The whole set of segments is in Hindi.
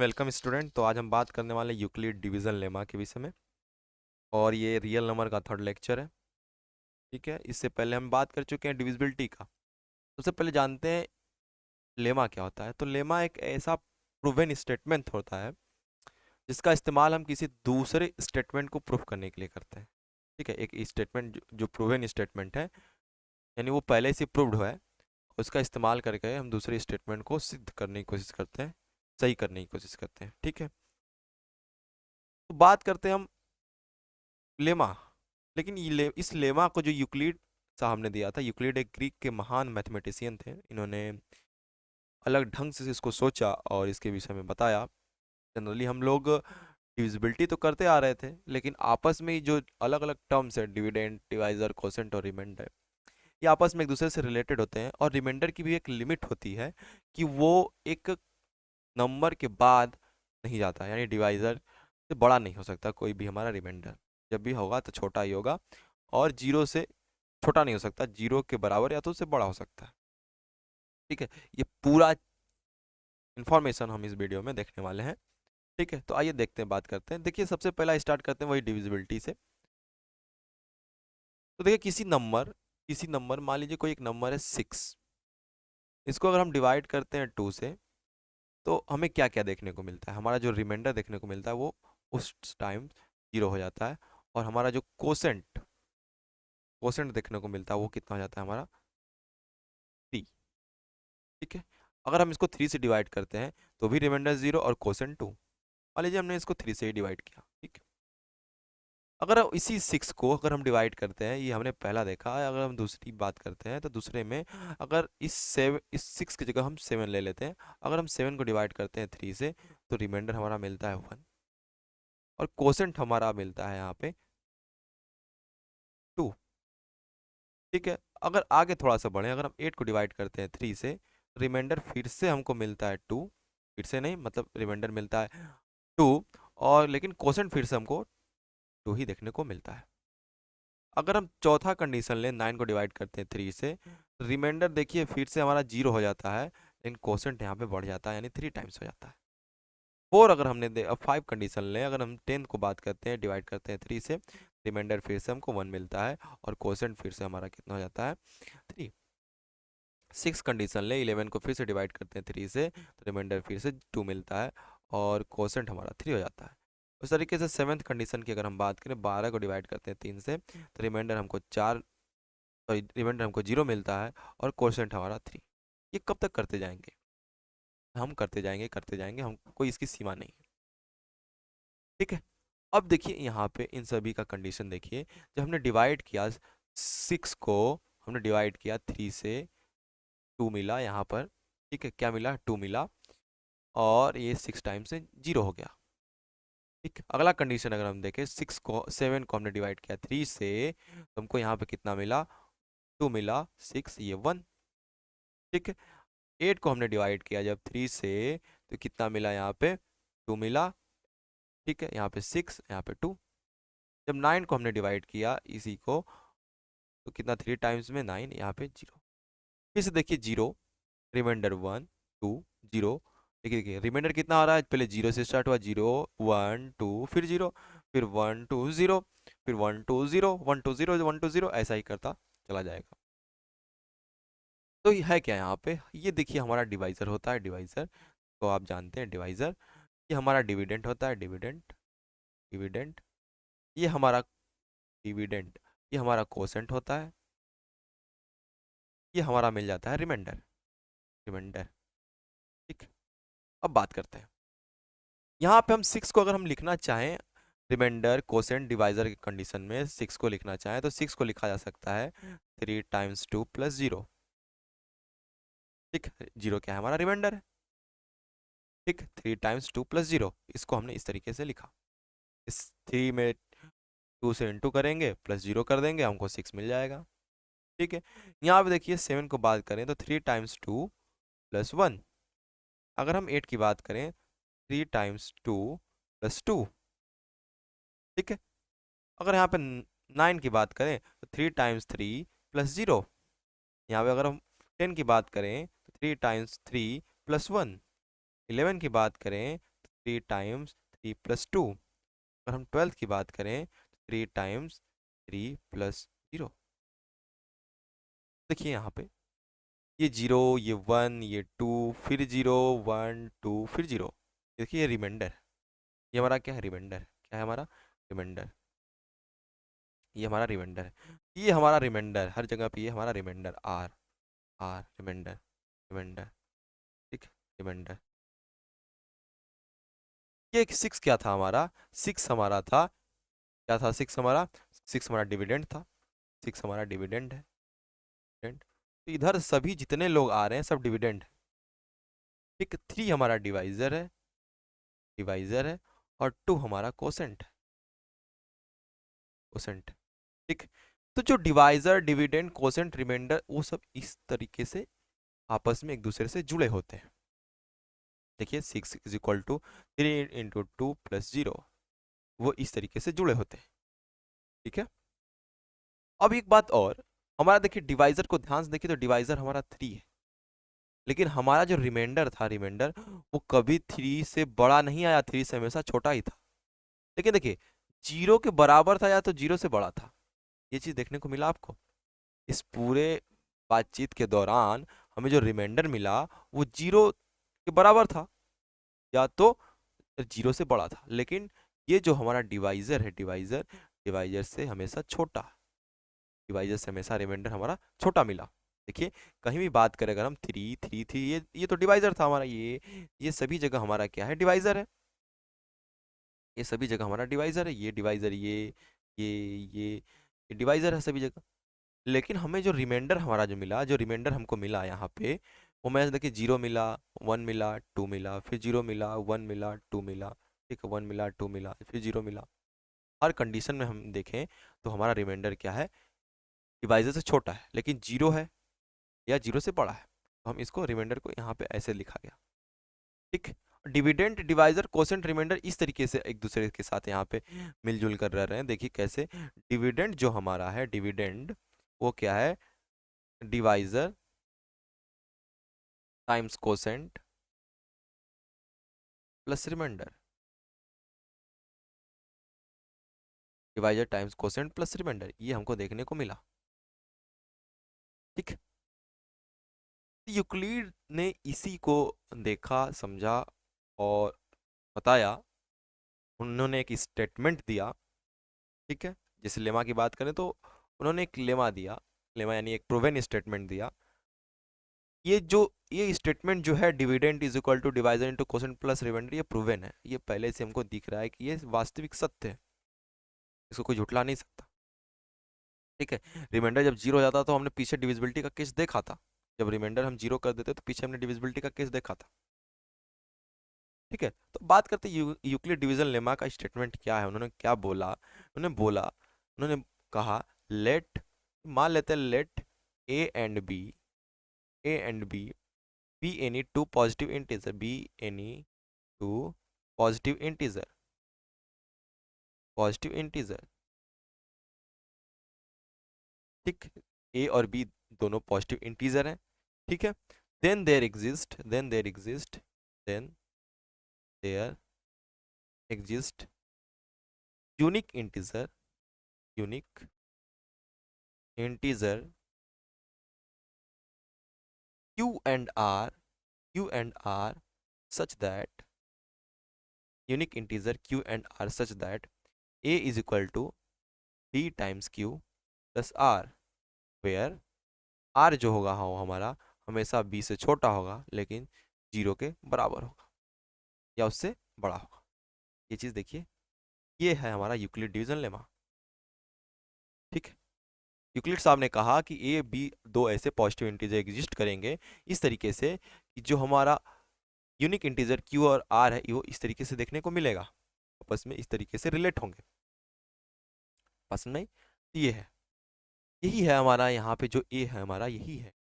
Welcome student. तो आज हम बात करने वाले यूक्लिड डिवीजन लेमा के विषय में, और ये रियल नंबर का थर्ड लेक्चर है। ठीक है, इससे पहले हम बात कर चुके हैं डिविजिबिलिटी का। सबसे पहले जानते हैं लेमा क्या होता है। तो लेमा एक ऐसा प्रूवन स्टेटमेंट होता है जिसका इस्तेमाल हम किसी दूसरे स्टेटमेंट को प्रूफ करने के लिए करते हैं। ठीक है, एक स्टेटमेंट जो प्रूवन स्टेटमेंट है, यानी वो पहले से प्रूव्ड है, उसका इस्तेमाल करके हम दूसरे स्टेटमेंट को सिद्ध करने की कोशिश करते हैं, सही करने की कोशिश करते हैं। ठीक है, तो बात करते हैं हम लेमा। लेकिन इस लेमा को जो यूक्लिड साहब ने दिया था, यूक्लिड एक ग्रीक के महान मैथमेटिशियन थे। इन्होंने अलग ढंग से इसको सोचा और इसके विषय में बताया। जनरली हम लोग डिविजिबिलिटी तो करते आ रहे थे, लेकिन आपस में ही जो अलग अलग टर्म्स है, डिविडेंड, डिवाइजर, कोसेंट और रिमाइंडर, ये आपस में एक दूसरे से रिलेटेड होते हैं। और रिमाइंडर की भी एक लिमिट होती है कि वो एक नंबर के बाद नहीं जाता, यानी डिवाइजर से बड़ा नहीं हो सकता कोई भी हमारा रिमाइंडर। जब भी होगा तो छोटा ही होगा, और जीरो से छोटा नहीं हो सकता, जीरो के बराबर या तो उससे बड़ा हो सकता है। ठीक है, ये पूरा इन्फॉर्मेशन हम इस वीडियो में देखने वाले हैं। ठीक है, तो आइए देखते हैं, बात करते हैं। देखिए, सबसे पहला स्टार्ट करते हैं वही डिविजिबिलिटी से। तो देखिए, किसी नंबर मान लीजिए कोई एक नंबर है 6। इसको अगर हम डिवाइड करते हैं 2 से, तो हमें क्या क्या देखने को मिलता है। हमारा जो रिमाइंडर देखने को मिलता है वो उस टाइम जीरो हो जाता है, और हमारा जो कोसेंट कोसेंट देखने को मिलता है वो कितना हो जाता है हमारा 3। ठीक है, अगर हम इसको 3 से डिवाइड करते हैं तो भी रिमाइंडर 0 और कोसेंट 2। मान लीजिए हमने इसको 3 से ही डिवाइड किया। ठीक है, अगर इसी 6 को अगर हम डिवाइड करते हैं, ये हमने पहला देखा है। अगर हम दूसरी बात करते हैं तो दूसरे में अगर इस 6 की जगह हम 7 ले लेते हैं, अगर हम 7 को डिवाइड करते हैं 3 से, तो रिमाइंडर हमारा मिलता है 1, और कोसेंट हमारा मिलता है यहाँ पे 2। ठीक है, अगर आगे थोड़ा सा बढ़े, अगर हम 8 को डिवाइड करते हैं 3 से, रिमाइंडर फिर से हमको मिलता है 2। फिर से नहीं, मतलब रिमाइंडर मिलता है 2, और लेकिन कोसेंट फिर से हमको 2 ही देखने को मिलता है। अगर हम चौथा कंडीशन लें, 9 को डिवाइड करते हैं 3 से, रिमाइंडर देखिए फिर से हमारा 0 हो जाता है, लेकिन कोसेंट यहाँ पे बढ़ जाता है, यानी 3 टाइम्स हो जाता है। 4 अगर हमने अब 5 कंडीशन लें, अगर हम 10 को बात करते हैं, डिवाइड करते हैं 3 से, रिमाइंडर फिर से हमको 1 मिलता है, और कोसेंट फिर से हमारा कितना हो जाता है 3। 6 कंडीशन ले, 11 को फिर से डिवाइड करते हैं 3 से, तो रिमाइंडर फिर से 2 मिलता है, और कोसेंट हमारा 3 हो जाता है। उस तरीके से 7th कंडीशन की अगर हम बात करें, 12 को डिवाइड करते हैं 3 से, तो रिमाइंडर हमको 4, सॉरी, रिमाइंडर हमको 0 मिलता है, और कोसेंट हमारा 3। ये कब तक करते जाएंगे? हम करते जाएंगे, हम कोई इसकी सीमा नहीं है। ठीक है, अब देखिए यहाँ पे इन सभी का कंडीशन देखिए। जब हमने डिवाइड किया 6 को, हमने डिवाइड किया 3 से, 2 मिला यहाँ पर। ठीक है, क्या मिला? 2 मिला, और ये 6 टाइम्स से 0 हो गया। ठीक, अगला कंडीशन अगर हम देखें, 7 को हमने डिवाइड किया 3 से, तो हमको यहाँ पे कितना मिला? 2 मिला, 6 ये 1। ठीक है, 8 को हमने डिवाइड किया जब 3 से, तो कितना मिला? यहाँ पे 2 मिला। ठीक है, यहाँ पे 6, यहाँ पे 2। जब 9 को हमने डिवाइड किया इसी को, तो कितना? 3 टाइम्स में 9, यहाँ पे 0। फिर से देखिए, 0, रिमाइंडर 1, 2, 0। देखिए देखिए, रिमाइंडर कितना आ रहा है? पहले 0 से स्टार्ट हुआ, 0, 1, 2, फिर 0, फिर 1, 2, 0, फिर 1, 2, 0, 1, 2, 0, 1, 2, 0, ऐसा ही करता चला जाएगा। तो ये है क्या यहाँ पे? ये देखिए हमारा डिवाइजर होता है, डिवाइजर तो आप जानते हैं डिवाइजर। ये हमारा डिविडेंट होता है, डिविडेंट, डिविडेंट। ये हमारा डिविडेंट, ये हमारा कोसेंट होता है। ये हमारा मिल जाता है रिमाइंडर, रिमाइंडर। ठीक, अब बात करते हैं यहाँ पे हम 6 को अगर हम लिखना चाहें, रिमाइंडर, कोसेंट, डिवाइजर की कंडीशन में 6 को लिखना चाहें, तो 6 को लिखा जा सकता है 3 टाइम्स 2 प्लस 0। ठीक, 0 क्या है? हमारा रिमाइंडर है। ठीक, 3 टाइम्स 2 प्लस 0, इसको हमने इस तरीके से लिखा। इस 3 में 2 से इंटू करेंगे, प्लस 0 कर देंगे, हमको 6 मिल जाएगा। ठीक है, यहाँ पे देखिए 7 को बात करें तो 3 टाइम्स 2 प्लस 1। अगर हम 8 की बात करें, 3 टाइम्स 2 प्लस 2। ठीक है, अगर यहाँ पे 9 की बात करें तो 3 टाइम्स 3 प्लस 0। यहाँ पे अगर हम 10 की बात करें तो 3 टाइम्स 3 प्लस 1। 11 की बात करें 3 टाइम्स 3 + 2। अगर हम 12 की बात करें तो 3 टाइम्स 3 + 0। देखिए यहाँ पे ये 0, ये 1, ये 2, फिर 0, 1, 2, फिर 0। देखिए ये रिमाइंडर, ये हमारा क्या है, रिमाइंडर। क्या है हमारा, रिमाइंडर। ये हमारा रिमाइंडर है, ये हमारा रिमाइंडर हर जगह पे, ये हमारा remainder r, r remainder, remainder. ठीक, रिमाइंडर। ये 6 क्या था हमारा, 6 हमारा था, क्या था 6 हमारा, 6 हमारा डिविडेंड था, 6 हमारा डिविडेंड है, डिविडेंड। तो इधर सभी जितने लोग आ रहे हैं सब डिविडेंड है। ठीक, 3 हमारा डिवाइजर है, डिवाइजर है, और 2 हमारा कोसेंट है, कोसेंट। ठीक, तो जो डिवाइजर, डिविडेंड, कोसेंट, रिमाइंडर, वो सब इस तरीके से आपस में एक दूसरे से जुड़े होते हैं। देखिए 6 = 3 × 2 + 0, वो इस तरीके से जुड़े होते हैं। ठीक है, अब एक बात और, हमारा देखिए डिवाइजर को ध्यान से देखिए तो डिवाइजर हमारा 3 है, लेकिन हमारा जो रिमाइंडर था, रिमाइंडर वो कभी 3 से बड़ा नहीं आया, 3 से हमेशा छोटा ही था। लेकिन देखिए 0 के बराबर था या तो 0 से बड़ा था, ये चीज देखने को मिला आपको। इस पूरे बातचीत के दौरान हमें जो रिमाइंडर मिला वो 0 के बराबर था या तो 0 से बड़ा था, लेकिन ये जो हमारा डिवाइजर है, डिवाइजर, डिवाइजर से हमेशा छोटा, डिवाइजर से हमेशा रिमाइंडर हमारा छोटा मिला। देखिए कहीं भी बात करें अगर हम 3 3 3, ये तो डिवाइजर था हमारा, ये सभी जगह हमारा क्या है, डिवाइजर है। ये सभी जगह हमारा डिवाइजर है, ये डिवाइजर, ये ये ये डिवाइजर है सभी जगह। लेकिन हमें जो रिमाइंडर हमारा जो मिला, जो रिमाइंडर हमको मिला यहाँ पे, वो मैं देखिए 0 मिला, 1 मिला, 2 मिला, फिर 0 मिला, 1 मिला, 2 मिला, ठीक है, 1 मिला, 2 मिला, फिर 0 मिला। हर कंडीशन में हम देखें तो हमारा रिमाइंडर क्या है, डिवाइजर से छोटा है, लेकिन 0 है या 0 से बड़ा है, तो हम इसको रिमाइंडर को यहाँ पे ऐसे लिखा गया। ठीक, डिविडेंड, डिवाइजर, कोसेंट, रिमाइंडर इस तरीके से एक दूसरे के साथ यहाँ पे मिलजुल कर रह रहे हैं। देखिए कैसे, डिविडेंड जो हमारा है, डिविडेंड वो क्या है, divisor times quotient plus remainder, divisor times quotient plus remainder, ये हमको देखने को मिला। ठीक, यूक्लिड ने इसी को देखा, समझा और बताया। उन्होंने एक स्टेटमेंट दिया, ठीक है, जैसे लेमा की बात करें तो उन्होंने एक लेमा दिया, लेमा यानी एक प्रूवन स्टेटमेंट दिया। ये जो ये स्टेटमेंट जो है, dividend is equal to divisor into quotient plus remainder, ये प्रूवन है, ये पहले से हमको दिख रहा है कि ये वास्तविक सत्य है, इसको कोई झुठला नहीं सकता। ठीक है, रिमाइंडर जब 0 हो जाता तो हमने पीछे डिविजिबिलिटी का केस देखा था, जब रिमाइंडर हम 0 कर देते तो पीछे हमने डिविजिबिलिटी का केस देखा था। ठीक है, तो बात करते हैं यूक्लिड डिवीजन लेमा का स्टेटमेंट क्या है, उन्होंने क्या बोला, उन्होंने कहा लेट, मान लेते हैं let a and b, a and b be any two positive integer, be any two positive integer, positive integer. ठीक, ए और बी दोनों पॉजिटिव इंटीजर हैं। ठीक है, then there exist, then there exist unique integer, unique integer q and r, q and r such that, unique integer q and r such that a is equal to b times q plus r, where r जो होगा हाँ वो हमारा हमेशा b से छोटा होगा लेकिन 0 के बराबर होगा या उससे बड़ा होगा। ये चीज़ देखिए, ये है हमारा यूक्लिड डिवीजन लेमा। ठीक है, यूक्लिड साहब ने कहा कि ए बी दो ऐसे पॉजिटिव इंटीजर एग्जिस्ट करेंगे इस तरीके से कि जो हमारा यूनिक इंटीजर क्यू और आर है वो इस तरीके से देखने को मिलेगा, आपस में इस तरीके से रिलेट होंगे। पसंद नहीं, ये है, यही है हमारा यहाँ पे जो ए है हमारा, यही है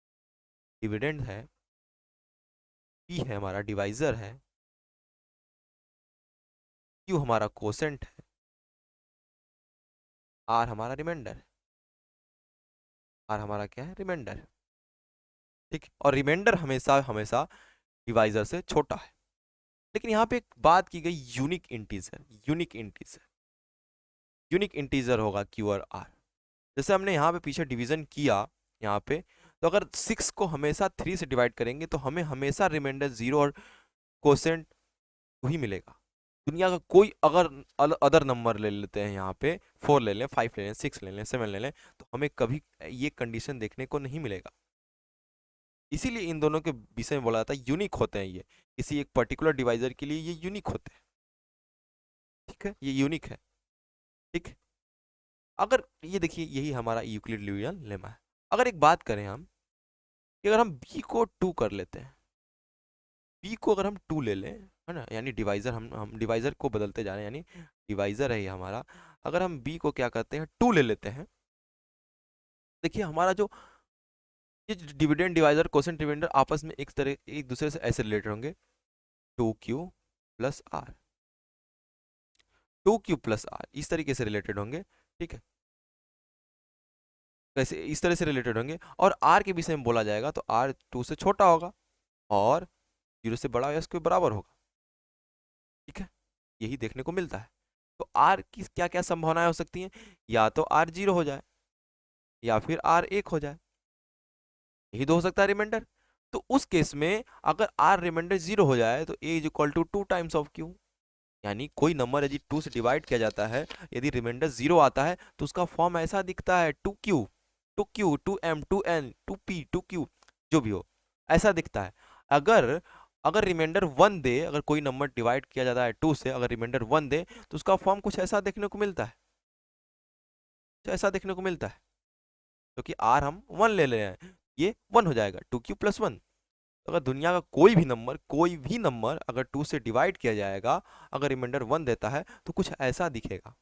डिविडेंड है, पी है हमारा डिवाइजर है, क्यू हमारा कोसेंट है, आर हमारा रिमाइंडर है, आर हमारा क्या है, रिमाइंडर। ठीक, और रिमाइंडर हमेशा हमेशा डिवाइजर से छोटा है। लेकिन यहाँ पे एक बात की गई, unique integer, unique integer, unique integer होगा क्यू और आर। जैसे हमने यहाँ पे पीछे डिवीजन किया यहाँ पे, तो अगर 6 को हमेशा 3 से डिवाइड करेंगे तो हमें हमेशा रिमाइंडर 0 और कोसेंट ही मिलेगा। दुनिया का कोई अगर अदर नंबर ले लेते हैं, यहाँ पे 4 ले लें, 5 ले लें, 6 ले लें, 7 ले लें, तो हमें कभी ये कंडीशन देखने को नहीं मिलेगा। इसीलिए इन दोनों के विषय में बोला जाता है यूनिक होते हैं ये, किसी एक पर्टिकुलर डिवाइजर के लिए ये यूनिक होते हैं। ठीक है, ये यूनिक है। ठीक है? अगर ये देखिए, यही हमारा यूक्लिड लेमा है। अगर एक बात करें हम कि अगर हम b को 2 कर लेते हैं, b को अगर हम 2 ले लें, है ना, यानी डिवाइजर, हम डिवाइजर को बदलते जा रहे हैं, यानी डिवाइजर है ये हमारा। अगर हम b को क्या करते हैं, 2 ले लेते हैं, देखिए हमारा जो ये डिविडेंड डिवाइजर कोसेंट रिमाइंडर आपस में एक दूसरे से ऐसे रिलेटेड होंगे, 2q plus are, 2q plus are इस तरीके से रिलेटेड होंगे। ठीक है, कैसे इस तरह से रिलेटेड होंगे, और आर के विषय में बोला जाएगा तो आर 2 से छोटा होगा और 0 से बड़ा या इसके बराबर होगा। ठीक है, यही देखने को मिलता है। तो आर की क्या क्या संभावनाएं हो सकती हैं, या तो आर 0 हो जाए या फिर आर 1 हो जाए, यही दो हो सकता है रिमाइंडर। तो उस केस में अगर आर रिमाइंडर 0 हो जाए तो a is equal to 2 times of Q, यानी कोई नंबर यदि 2 से डिवाइड किया जाता है, यदि रिमाइंडर 0 आता है तो उसका फॉर्म ऐसा दिखता है, 2q, 2q, 2m, 2n, 2p, 2q, जो भी हो ऐसा दिखता है। अगर अगर रिमाइंडर 1 दे, अगर कोई नंबर डिवाइड किया जाता है 2 से, अगर रिमाइंडर 1 दे तो उसका फॉर्म कुछ ऐसा देखने को मिलता है, कुछ ऐसा देखने को मिलता है, क्योंकि आर हम 1 ले रहे हैं, ये 1 हो जाएगा, 2q प्लस 1। तो अगर दुनिया का कोई भी नंबर अगर 2 से डिवाइड किया जाएगा, अगर रिमाइंडर 1 देता है तो कुछ ऐसा दिखेगा।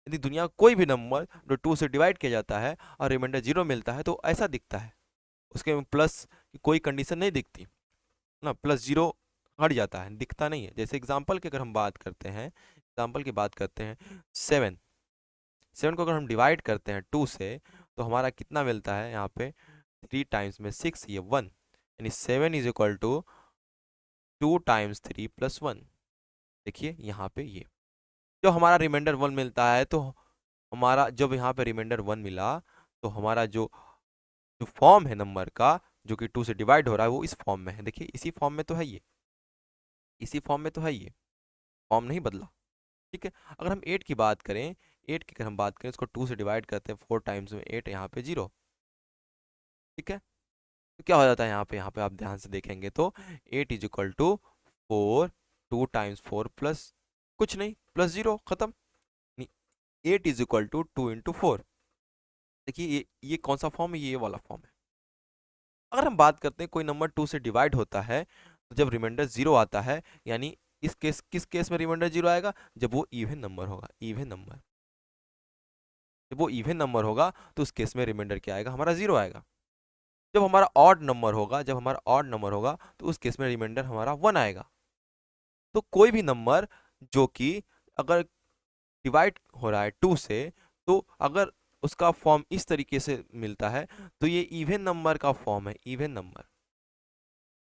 यदि दुनिया का कोई भी नंबर जो 2 से डिवाइड किया जाता है और रिमाइंडर 0 मिलता है तो ऐसा दिखता है, उसके में प्लस की कोई कंडीशन नहीं दिखती ना, प्लस 0 हट जाता है, दिखता नहीं है। जैसे एग्जाम्पल की अगर हम बात करते हैं, एग्जाम्पल की बात करते हैं, 7, 7 को अगर हम डिवाइड करते हैं 2 से तो हमारा कितना मिलता है, यहाँ पे 3 टाइम्स में 6, ये 1, यानी 7 is equal to 2 times 3 plus 1। देखिए यहाँ पे ये जो हमारा रिमाइंडर 1 मिलता है, तो हमारा जब यहाँ पे रिमाइंडर 1 मिला तो हमारा जो जो फॉर्म है नंबर का, जो कि 2 से डिवाइड हो रहा है, वो इस फॉर्म में है। देखिए इसी फॉर्म में तो है ये, इसी फॉर्म में तो है ये, फॉर्म नहीं बदला। ठीक है, अगर हम 8 की बात करें, 8 की अगर हम बात करें, इसको 2 से डिवाइड करते हैं, 4 टाइम्स में 8, यहाँ पे 0। ठीक है, तो क्या हो जाता है यहाँ पे आप ध्यान से देखेंगे तो 8 is equal to 4, 2 times 4 plus कुछ नहीं, प्लस 0, खत्म। 8 इज इक्वल टू 2 × 4। देखिए ये कौन सा फॉर्म है, ये वाला फॉर्म है। अगर हम बात करते हैं कोई नंबर 2 से डिवाइड होता है तो जब रिमाइंडर 0 आता है, यानी किस केस में रिमाइंडर 0 आएगा, जब वो इवन नंबर होगा, इवन नंबर, जब वो इवन नंबर होगा तो उस केस में रिमाइंडर क्या आएगा, हमारा 0 आएगा। जब हमारा ऑड नंबर होगा, जब हमारा ऑड नंबर होगा तो उस केस में रिमाइंडर हमारा 1 आएगा। तो कोई भी नंबर जो कि अगर डिवाइड हो रहा है 2 से, तो अगर उसका फॉर्म इस तरीके से मिलता है तो ये इवन नंबर का फॉर्म है, even number,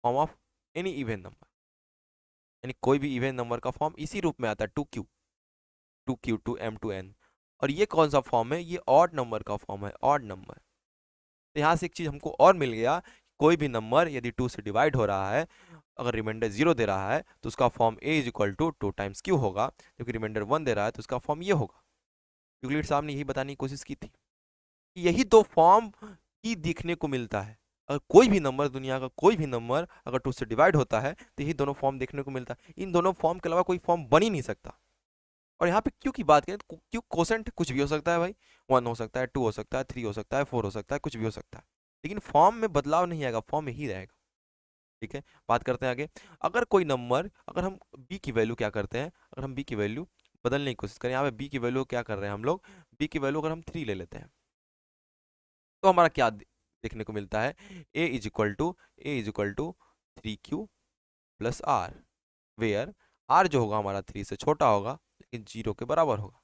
form of any even number, यानी कोई भी इवन नंबर का फॉर्म इसी रूप में आता है, 2q, 2q, 2m, 2n। और ये कौन सा फॉर्म है, ये ऑड नंबर का फॉर्म है, ऑड नंबर। तो यहाँ से एक चीज हमको और मिल गया, कोई भी नंबर यदि 2 से डिवाइड हो रहा है, अगर रिमाइंडर 0 दे रहा है तो उसका form a is equal to 2 times q होगा, जबकि रिमाइंडर 1 दे रहा है तो उसका फॉर्म ये होगा। यूक्लिड साहब ने यही बताने की कोशिश की थी कि यही दो फॉर्म ही देखने को मिलता है। अगर कोई भी नंबर, दुनिया का कोई भी नंबर अगर 2 से डिवाइड होता है तो यही दोनों फॉर्म देखने को मिलता है। इन दोनों फॉर्म के अलावा कोई फॉर्म बन ही नहीं सकता। और यहाँ पे क्यू की बात करें तो क्यू कोसेंट कुछ भी हो सकता है भाई, 1 हो सकता है, 2 हो सकता है, 3 हो सकता है, 4 हो सकता है, कुछ भी हो सकता है, लेकिन फॉर्म में बदलाव नहीं आएगा, फॉर्म यही रहेगा। ठीक है, बात करते हैं आगे। अगर कोई नंबर, अगर हम b की वैल्यू क्या करते हैं, अगर हम b की वैल्यू बदलने की कोशिश करें, यहाँ पे b की वैल्यू क्या कर रहे हैं हम लोग, b की वैल्यू अगर हम 3 ले लेते हैं तो हमारा क्या देखने को मिलता है, a is equal to 3q plus r, where r जो होगा हमारा 3 से छोटा होगा लेकिन 0 के बराबर होगा।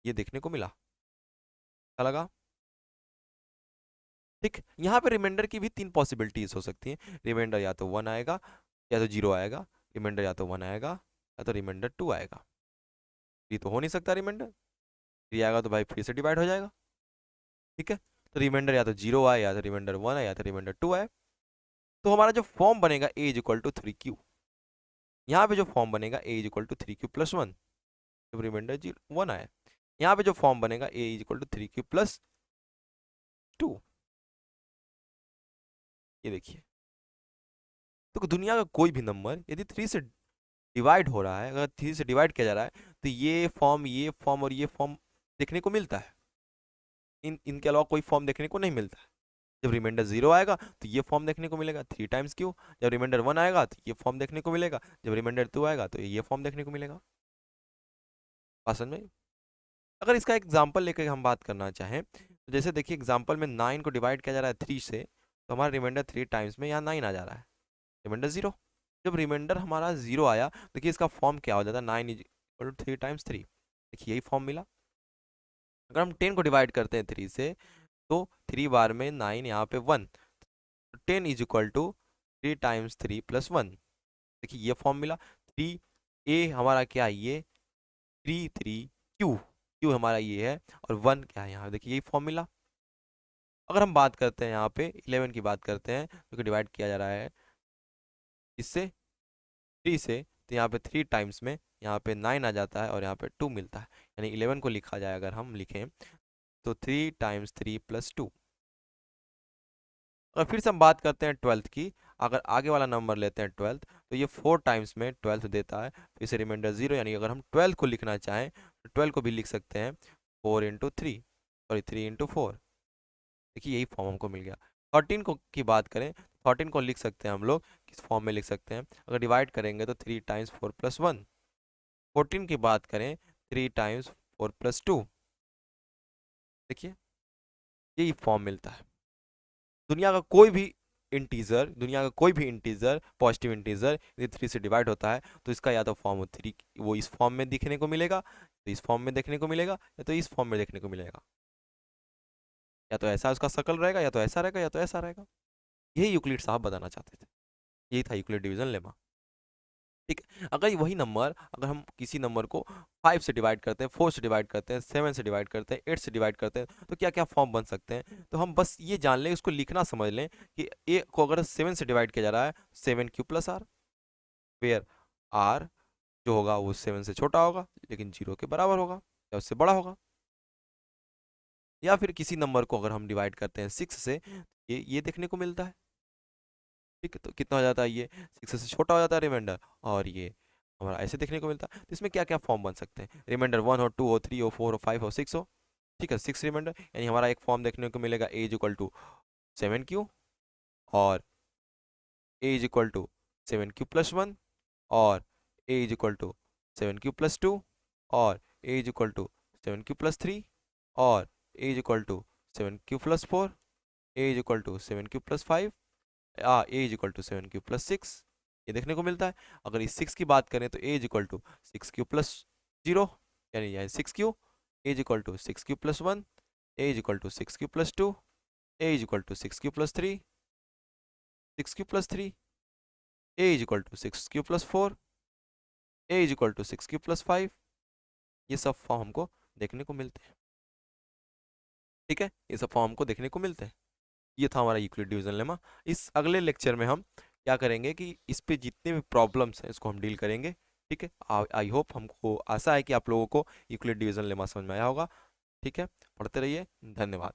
ये देखने को मिला, क्या लगा। ठीक, यहाँ पे रिमाइंडर की भी 3 पॉसिबिलिटीज हो सकती हैं, रिमाइंडर या तो 1 आएगा, या तो 0 आएगा, रिमाइंडर या तो 1 आएगा या तो रिमाइंडर 2 आएगा। 3 तो हो नहीं सकता, रिमाइंडर 3 आएगा तो भाई फिर से डिवाइड हो जाएगा। ठीक है, तो रिमाइंडर या तो 0 आए या तो रिमाइंडर 1 आए या तो रिमाइंडर 2 आए। तो हमारा जो फॉर्म बनेगा ए इज इक्वल टू 3q, यहाँ पे जो फॉर्म बनेगा ए इज इक्वल टू 3q+1, जब रिमाइंडर 1 आए। यहाँ पे जो फॉर्म बनेगा ए इज इक्वल टू 3q+2। ये देखिए, तो दुनिया का कोई भी नंबर यदि 3 से डिवाइड हो रहा है, अगर 3 से डिवाइड किया जा रहा है, तो ये फॉर्म और ये फॉर्म देखने को मिलता है। इनके अलावा कोई फॉर्म देखने को नहीं मिलता है। जब रिमाइंडर 0 आएगा तो ये फॉर्म देखने को मिलेगा 3 q। जब रिमाइंडर 1 आएगा तो ये फॉर्म देखने को मिलेगा। जब रिमाइंडर 2 आएगा तो ये फॉर्म देखने को मिलेगा। बात समझ में? अगर इसका एग्जाम्पल लेकर हम बात करना चाहें तो जैसे देखिए एग्जाम्पल में 9 को डिवाइड किया जा रहा है 3 से, तो हमारा रिमाइंडर 3 टाइम्स में यहाँ 9 आ जा रहा है, रिमाइंडर 0। जब रिमाइंडर हमारा 0 आया, देखिए इसका फॉर्म क्या हो जाता है, 9 इज इक्वल टू 3 टाइम्स 3। देखिए यही फॉर्म मिला। अगर हम 10 को डिवाइड करते हैं 3 से, तो 3 बार में 9 यहाँ पे 1, 10 इज इक्वल टू 3 टाइम्स 3+1। देखिए ये फॉर्म मिला। 3 ए हमारा क्या है, ये 3 हमारा ये है, और 1 क्या है यहाँ, देखिए यही फॉर्म मिला। अगर हम बात करते हैं यहाँ पे 11 की बात करते हैं, जो कि डिवाइड किया जा रहा है इससे 3 से, तो यहाँ पे 3 टाइम्स में यहाँ पे 9 आ जाता है और यहाँ पे 2 मिलता है। यानी 11 को लिखा जाए, अगर हम लिखें तो 3 टाइम्स 3+2। और फिर से हम बात करते हैं 12th की। अगर आगे वाला नंबर लेते हैं 12th, तो ये 4 टाइम्स में 12th देता है, फिर से रिमाइंडर 0। यानी अगर हम 12 को लिखना चाहें तो 12 को भी लिख सकते हैं 3 × 4। देखिए यही फॉर्म हमको मिल गया। 13 को की बात करें, 13 को लिख सकते हैं हम लोग किस फॉर्म में लिख सकते हैं, अगर डिवाइड करेंगे तो 3 टाइम्स 4+1। 14 की बात करें 3 टाइम्स 4+2। देखिए यही फॉर्म मिलता है। दुनिया का कोई भी इंटीजर पॉजिटिव इंटीजर यदि 3 से डिवाइड होता है, तो इसका या तो फॉर्म 3 वो इस फॉर्म में दिखने को मिलेगा, तो इस फॉर्म में देखने को मिलेगा, या तो इस फॉर्म में देखने को मिलेगा। या तो ऐसा उसका शकल रहेगा, या तो ऐसा रहेगा, या तो ऐसा रहेगा। यही यूक्लिड साहब बताना चाहते थे। यही था यूक्लिड डिवीजन लेमा। ठीक है, अगर वही नंबर, अगर हम किसी नंबर को 5 से डिवाइड करते हैं, 4 से डिवाइड करते हैं, 7 से डिवाइड करते हैं, 8 से डिवाइड करते हैं, तो क्या क्या फॉर्म बन सकते हैं। तो हम बस ये जान लें, उसको लिखना समझ लें कि ए को अगर 7 से डिवाइड किया जा रहा है, 7q+r, वेयर r जो होगा वो 7 से छोटा होगा लेकिन 0 के बराबर होगा या उससे बड़ा होगा। या फिर किसी नंबर को अगर हम डिवाइड करते हैं 6 से, ये देखने को मिलता है। ठीक है, तो कितना हो जाता है, ये 6 से छोटा हो जाता है रिमाइंडर, और ये हमारा ऐसे देखने को मिलता है। तो इसमें क्या क्या फॉर्म बन सकते हैं, रिमाइंडर 1 हो, 2 हो, 3 हो, 4 हो, 5 हो, 6 हो। ठीक है, 6 रिमाइंडर, यानी हमारा एक फॉर्म देखने को मिलेगा ए इज इक्वल टू 7q, और a is equal to 7q+1, और a is equal to 7q+2, और a is equal to 7q+3, और a is equal to 7q+4, a is equal to 7q+5, a is equal to 7q+6। ये देखने को मिलता है। अगर इस 6 की बात करें तो a is equal to 6q+0, यानी 6q, a is equal to 6q+1, a is equal to 6q+2, a is equal to 6q+3, 6q+3, a is equal to 6q+4, a is equal to 6q+5। ये सब फॉर्म हमको देखने को मिलते हैं। ठीक है, ये सब फॉर्म हमको देखने को मिलते हैं। ये था हमारा यूक्लिड डिवीजन लेमा। इस अगले लेक्चर में हम क्या करेंगे कि इस पे जितने भी प्रॉब्लम्स हैं इसको हम डील करेंगे। ठीक है, आई होप, हमको आशा है कि आप लोगों को यूक्लिड डिवीजन लेमा समझ में आया होगा। ठीक है, पढ़ते रहिए, धन्यवाद।